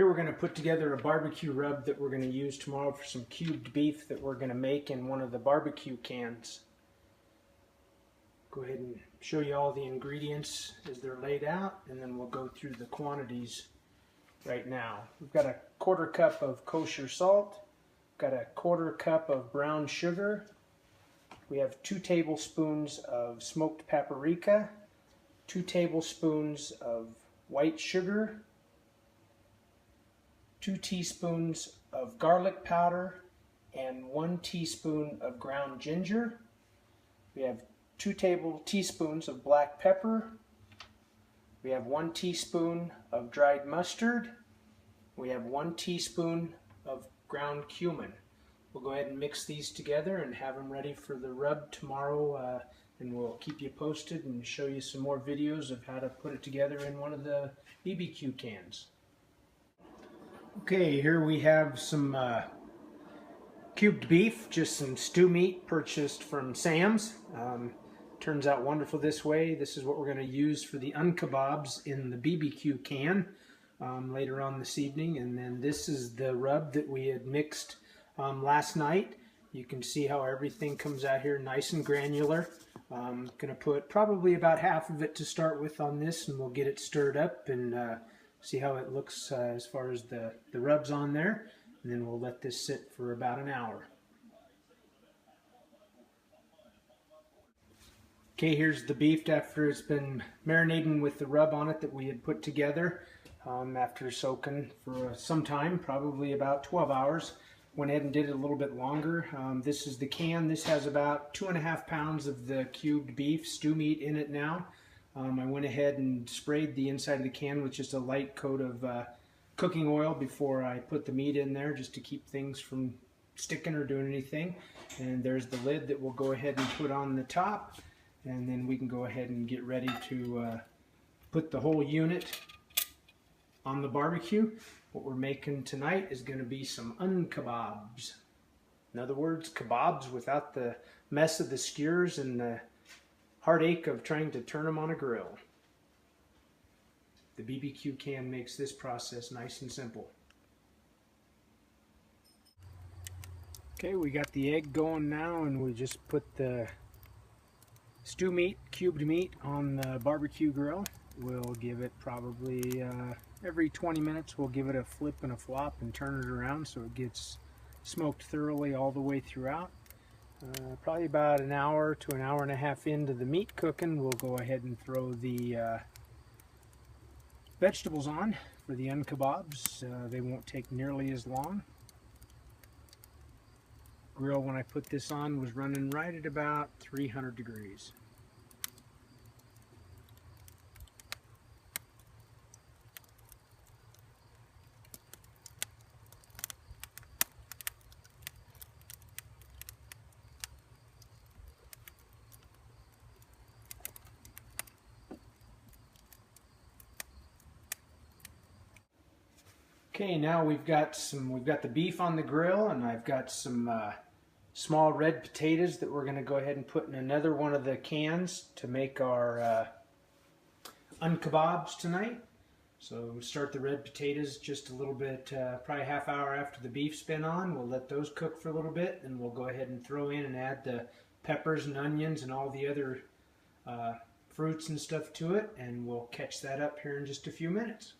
Here we're going to put together a barbecue rub that we're going to use tomorrow for some cubed beef that we're going to make in one of the barbecue cans. Go ahead and show you all the ingredients as they're laid out, and then we'll go through the quantities right now. We've got a 1/4 cup of kosher salt, got a 1/4 cup of brown sugar, we have 2 tablespoons of smoked paprika, 2 tablespoons of white sugar, 2 teaspoons of garlic powder, and 1 teaspoon of ground ginger. We have 2 teaspoons of black pepper. We have 1 teaspoon of dried mustard. We have 1 teaspoon of ground cumin. We'll go ahead and mix these together and have them ready for the rub tomorrow, and we'll keep you posted and show you some more videos of how to put it together in one of the BBQ cans. Okay, here we have some cubed beef, just some stew meat purchased from Sam's. Turns out wonderful this way. This is what we're going to use for the Un-Kabobs in the BBQ can later on this evening. And then this is the rub that we had mixed last night. You can see how everything comes out here nice and granular. I'm going to put probably about half of it to start with on this, and we'll get it stirred up and see how it looks as far as the rubs on there. And then we'll let this sit for about an hour. Okay, here's the beef after it's been marinating with the rub on it that we had put together after soaking for some time, probably about 12 hours. Went ahead and did it a little bit longer. This is the can. This has about 2.5 pounds of the cubed beef stew meat in it now. I went ahead and sprayed the inside of the can with just a light coat of cooking oil before I put the meat in there, just to keep things from sticking or doing anything. And there's the lid that we'll go ahead and put on the top, and then we can go ahead and get ready to put the whole unit on the barbecue. What we're making tonight is going to be some Un-Kabobs. In other words, kebabs without the mess of the skewers and the heartache of trying to turn them on a grill. The BBQ can makes this process nice and simple. Okay, we got the egg going now, and we just put the stew meat, cubed meat, on the barbecue grill. We'll give it probably every 20 minutes we'll give it a flip and a flop and turn it around so it gets smoked thoroughly all the way throughout. Probably about an hour to an hour and a half into the meat cooking, we'll go ahead and throw the vegetables on for the Un-Kabobs. They won't take nearly as long. Grill, when I put this on, was running right at about 300 degrees. Okay, now we've got the beef on the grill, and I've got some small red potatoes that we're going to go ahead and put in another one of the cans to make our Un-Kabobs tonight. So we'll start the red potatoes just a little bit, probably half hour after the beef's been on. We'll let those cook for a little bit, and we'll go ahead and throw in and add the peppers and onions and all the other fruits and stuff to it, and we'll catch that up here in just a few minutes.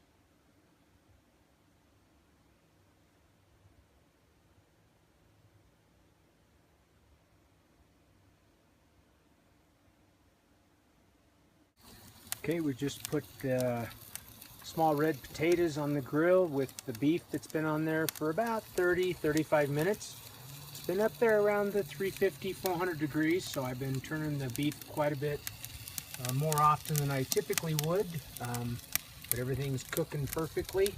Okay, we just put the small red potatoes on the grill with the beef that's been on there for about 30-35 minutes. It's been up there around the 350-400 degrees, so I've been turning the beef quite a bit more often than I typically would, but everything's cooking perfectly.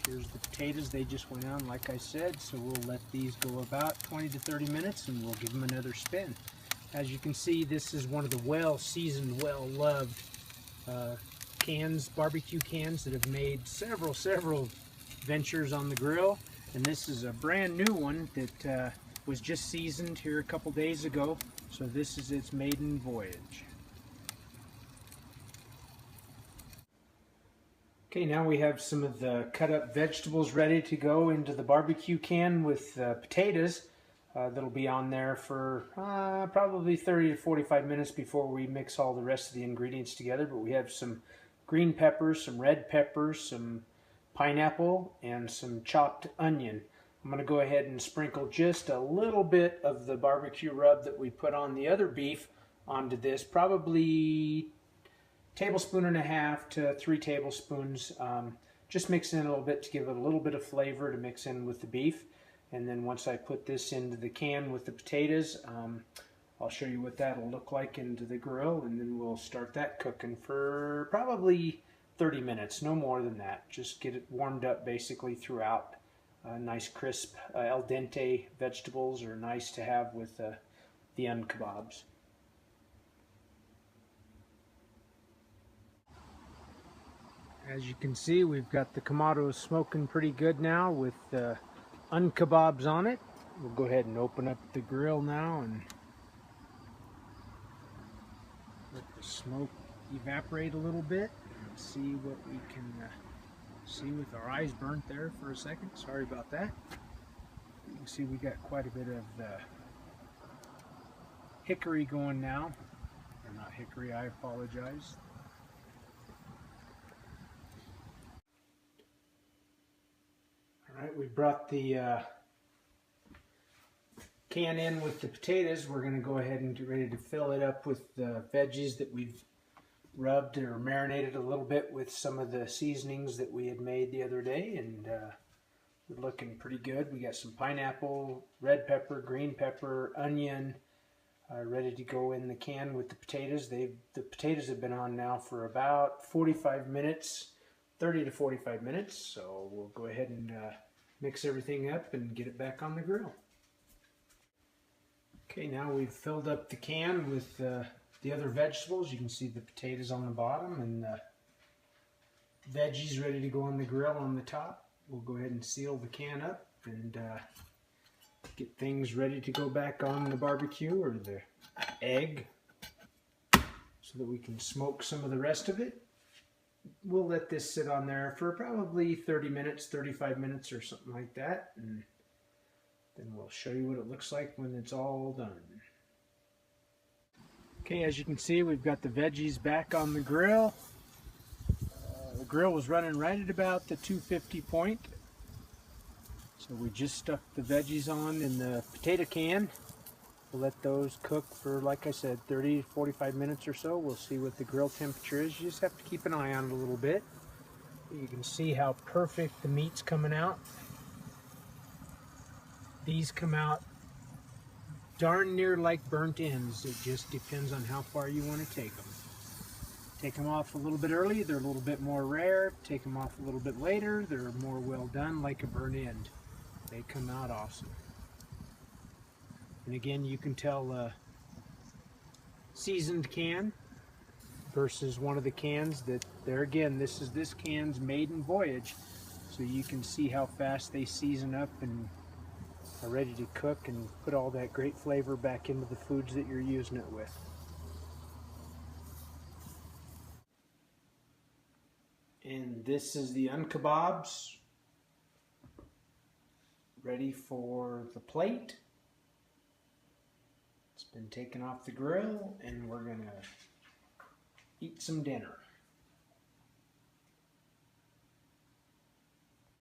Here's the potatoes. They just went on, like I said, so we'll let these go about 20 to 30 minutes, and we'll give them another spin. As you can see, this is one of the well-seasoned, well-loved cans, barbecue cans that have made several ventures on the grill. And this is a brand new one that was just seasoned here a couple days ago. So this is its maiden voyage. Okay, now we have some of the cut up vegetables ready to go into the barbecue can with potatoes. That'll be on there for probably 30 to 45 minutes before we mix all the rest of the ingredients together. But we have some green peppers, some red peppers, some pineapple, and some chopped onion. I'm going to go ahead and sprinkle just a little bit of the barbecue rub that we put on the other beef onto this, probably tablespoon and a half to 3 tablespoons. Just mix in a little bit to give it a little bit of flavor to mix in with the beef. And then once I put this into the can with the potatoes, I'll show you what that'll look like into the grill, and then we'll start that cooking for probably 30 minutes, no more than that. Just get it warmed up basically throughout. Nice crisp al dente vegetables are nice to have with the Un-Kabobs. As you can see, we've got the Kamado smoking pretty good now with Un-Kabobs on it. We'll go ahead and open up the grill now and let the smoke evaporate a little bit and see what we can see with our eyes burnt there for a second. Sorry about that. You can see we got quite a bit of the hickory going now. Or not hickory, I apologize. Alright, we brought the can in with the potatoes. We're going to go ahead and get ready to fill it up with the veggies that we've rubbed or marinated a little bit with some of the seasonings that we had made the other day, and we're looking pretty good. We got some pineapple, red pepper, green pepper, onion, ready to go in the can with the potatoes. The potatoes have been on now for about 45 minutes, 30 to 45 minutes, so we'll go ahead and mix everything up and get it back on the grill. Okay, now we've filled up the can with the other vegetables. You can see the potatoes on the bottom and the veggies ready to go on the grill on the top. We'll go ahead and seal the can up and get things ready to go back on the barbecue or the egg so that we can smoke some of the rest of it. We'll let this sit on there for probably 30 minutes, 35 minutes or something like that, and then we'll show you what it looks like when it's all done. Okay, as you can see, we've got the veggies back on the grill. The grill was running right at about the 250 point. So we just stuck the veggies on in the potato can. We'll let those cook for, like I said, 30 to 45 minutes or so. We'll see what the grill temperature is. You just have to keep an eye on it a little bit. You can see how perfect the meat's coming out. These come out darn near like burnt ends. It just depends on how far you want to take them. Take them off a little bit early, they're a little bit more rare. Take them off a little bit later, they're more well done, like a burnt end. They come out awesome. And again, you can tell a seasoned can versus one of the cans that, there again, this can's maiden voyage. So you can see how fast they season up and are ready to cook and put all that great flavor back into the foods that you're using it with. And this is the Un-Kabobs ready for the plate. It's been taken off the grill and we're gonna eat some dinner.